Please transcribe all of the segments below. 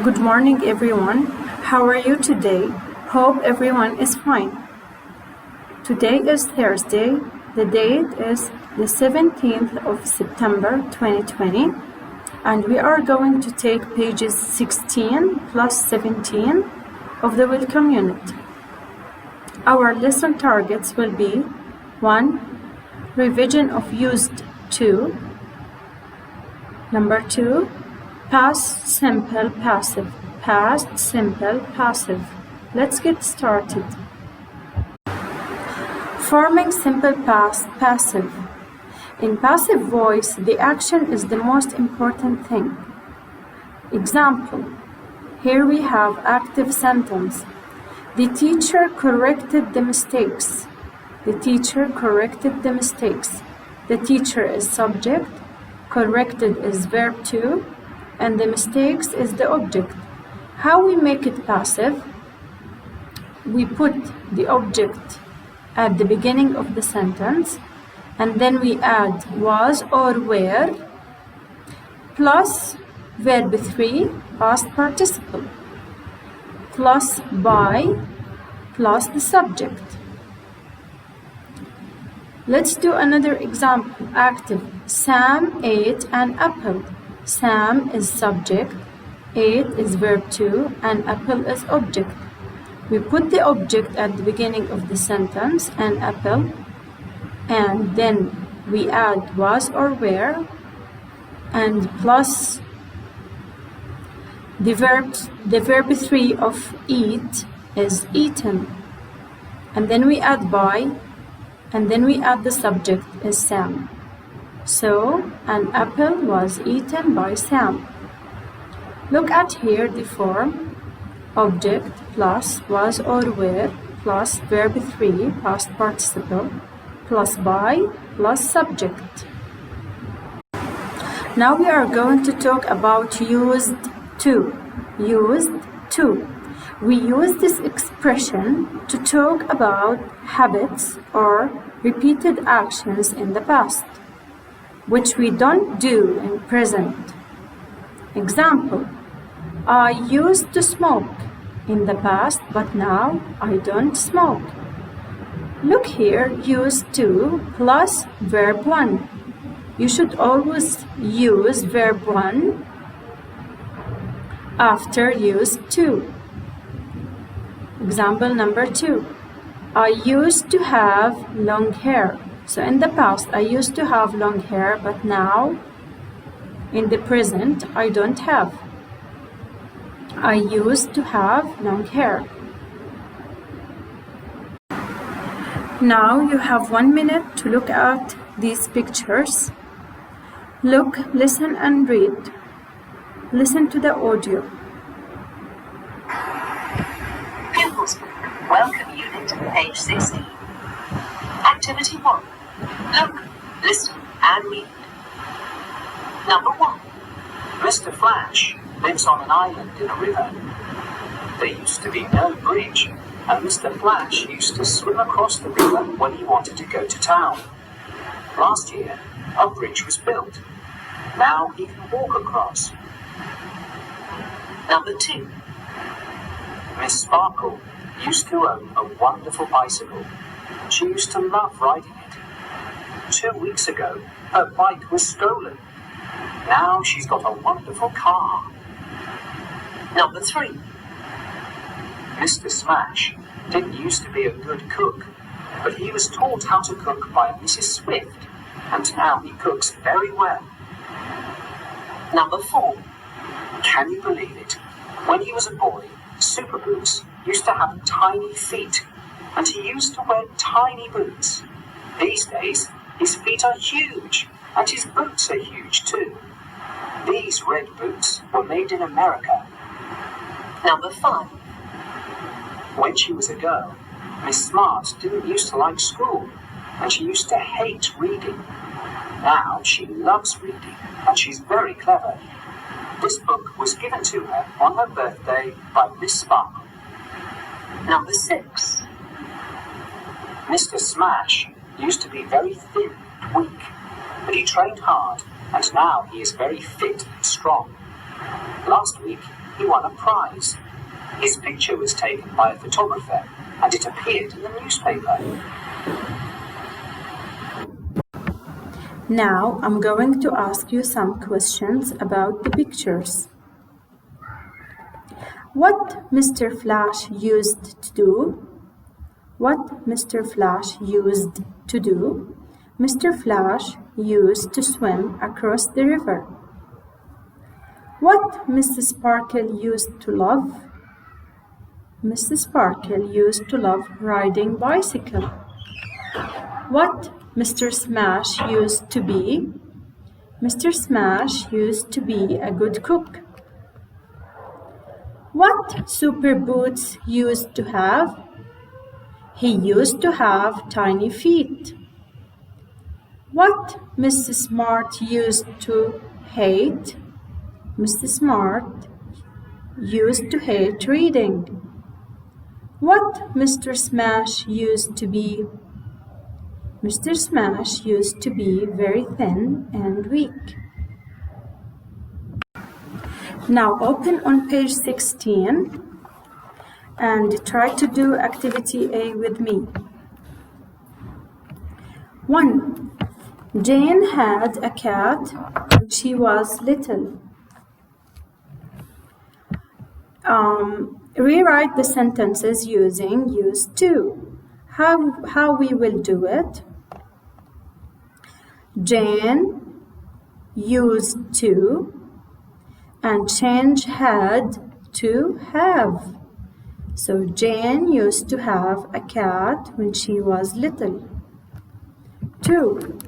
Good morning, everyone. How are you today? Hope everyone is fine. Today is Thursday. The date is the 17th of September 2020, and we are going to take pages 16 plus 17 of the welcome unit. Our lesson targets will be 1. Revision of used to. Number 2. Past simple passive. Past simple passive. Let's get started. Forming simple past passive. In passive voice, the action is the most important thing. Example. Here we have active sentence. The teacher corrected the mistakes. The teacher corrected the mistakes. The teacher is subject. Corrected is verb 2. And the mistakes is the object. How we make it passive? We put the object at the beginning of the sentence, and then we add was or were plus verb 3 past participle plus by plus the subject. Let's do another example. Active. Sam ate an apple. Sam is subject, ate is verb 2, and apple is object. We put the object at the beginning of the sentence, and apple, and then we add was or were, and plus the verb 3 of eat is eaten, and then we add by, and then we add the subject is Sam. So, an apple was eaten by Sam. Look at here the form. Object plus was or were plus verb 3 past participle plus by plus subject. Now we are going to talk about used to. Used to. We use this expression to talk about habits or repeated actions in the past, which we don't do in present. Example. I used to smoke in the past, but now I don't smoke. Look here, used to plus verb 1. You should always use verb 1 after used to. Example number 2. I used to have long hair. So in the past, I used to have long hair, but now, in the present, I don't have. I used to have long hair. Now you have 1 minute to look at these pictures. Look, listen and read. Listen to the audio. Pupils Book, Welcome Unit, page 16. Activity 1. Look, listen and read. Number 1. Mr. Flash lives on an island in a river. There used to be no bridge, and Mr. Flash used to swim across the river when he wanted to go to town. Last year, a bridge was built. Now he can walk across. Number 2. Miss Sparkle used to own a wonderful bicycle. She used to love riding it. 2 weeks ago, her bike was stolen. Now she's got a wonderful car. Number 3. Mr. Smash didn't used to be a good cook, but he was taught how to cook by Mrs. Swift, and now he cooks very well. Number 4. Can you believe it? When he was a boy, Super Boots used to have tiny feet, and he used to wear tiny boots. These days, his feet are huge, and his boots are huge too. These red boots were made in America. Number 5. When she was a girl, Miss Smart didn't used to like school, and she used to hate reading. Now she loves reading, and she's very clever. This book was given to her on her birthday by Miss Sparkle. Number 6. Mr. Smash used to be very thin and weak, but he trained hard, and now he is very fit and strong. Last week, he won a prize. His picture was taken by a photographer and it appeared in the newspaper. Now I'm going to ask you some questions about the pictures. What Mr. Flash used to do? What Mr. Flash used to do? Mr. Flash used to swim across the river. What Mrs. Sparkle used to love? Mrs. Sparkle used to love riding bicycle. What Mr. Smash used to be? Mr. Smash used to be a good cook. What Super Boots used to have? He used to have tiny feet. What Mrs. Smart used to hate? Mrs. Smart used to hate reading. What Mr. Smash used to be? Mr. Smash used to be very thin and weak. Now open on page 16 and try to do activity A with me. 1. Jane had a cat when she was little. Rewrite the sentences using used to. How we will do it? Jane used to and change had to have. So Jane used to have a cat when she was little. 2.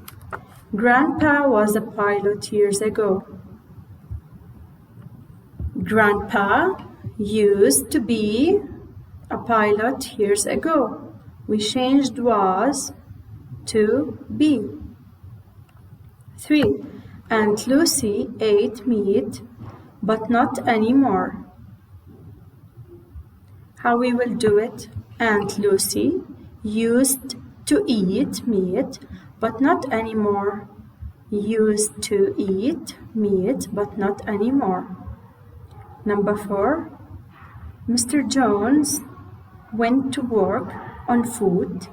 Grandpa was a pilot years ago. Grandpa used to be a pilot years ago. We changed was to be. 3. Aunt Lucy ate meat, but not anymore. How we will do it? Aunt Lucy used to eat meat, but not anymore. Used to eat meat, but not anymore. Number 4. Mr. Jones went to work on foot,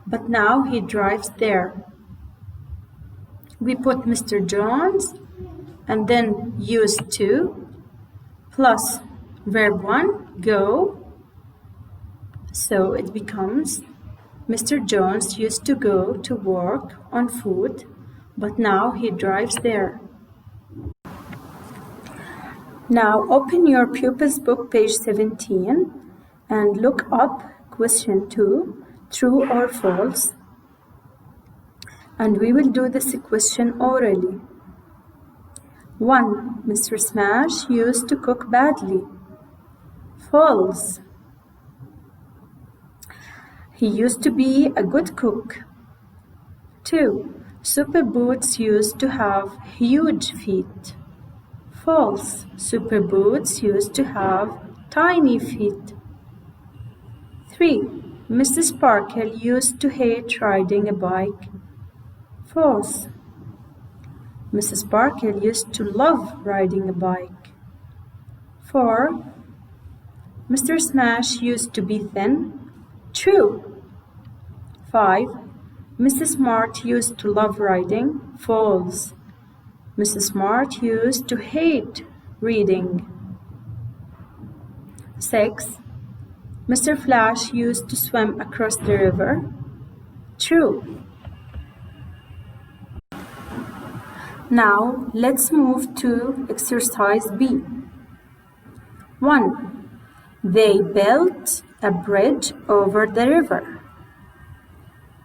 but now he drives there. We put Mr. Jones and then used to plus verb 1, go. So it becomes Mr. Jones used to go to work on foot, but now he drives there. Now open your Pupils Book, page 17, and look up question 2, true or false. And we will do this question orally. 1. Mr. Smash used to cook badly. False. He used to be a good cook. 2. Super Boots used to have huge feet. False. Super Boots used to have tiny feet. 3. Mrs. Sparkle used to hate riding a bike. False. Mrs. Sparkle used to love riding a bike. 4. Mr. Smash used to be thin. True. 5. Mrs. Smart used to love riding. False. Mrs. Smart used to hate reading. 6. Mr. Flash used to swim across the river. True. Now let's move to exercise B. 1. They built a bridge over the river.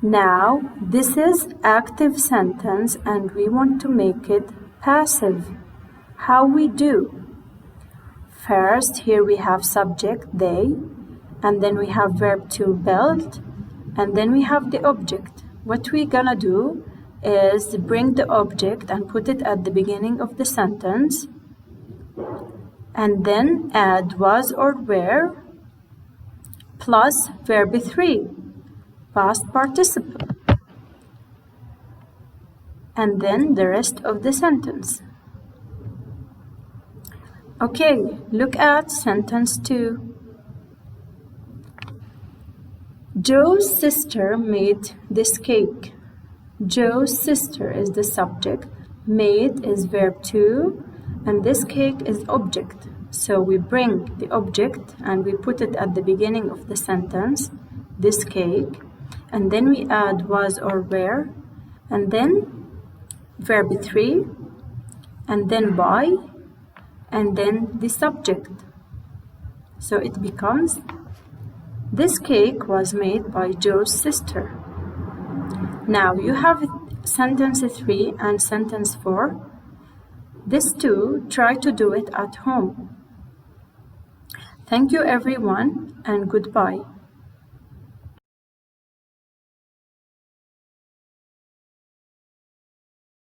Now this is active sentence and we want to make it passive. How we do? First, here we have subject they, and then we have verb to build, and then we have the object. What we're gonna do is bring the object and put it at the beginning of the sentence, and then add was or were plus verb 3, past participle, and then the rest of the sentence. Okay, look at sentence 2. Joe's sister made this cake. Joe's sister is the subject, made is verb 2, and this cake is object. So we bring the object and we put it at the beginning of the sentence, this cake, and then we add was or were, and then verb 3, and then by, and then the subject. So it becomes, this cake was made by Joe's sister. Now you have sentence 3 and sentence 4. These two, try to do it at home. Thank you everyone and goodbye.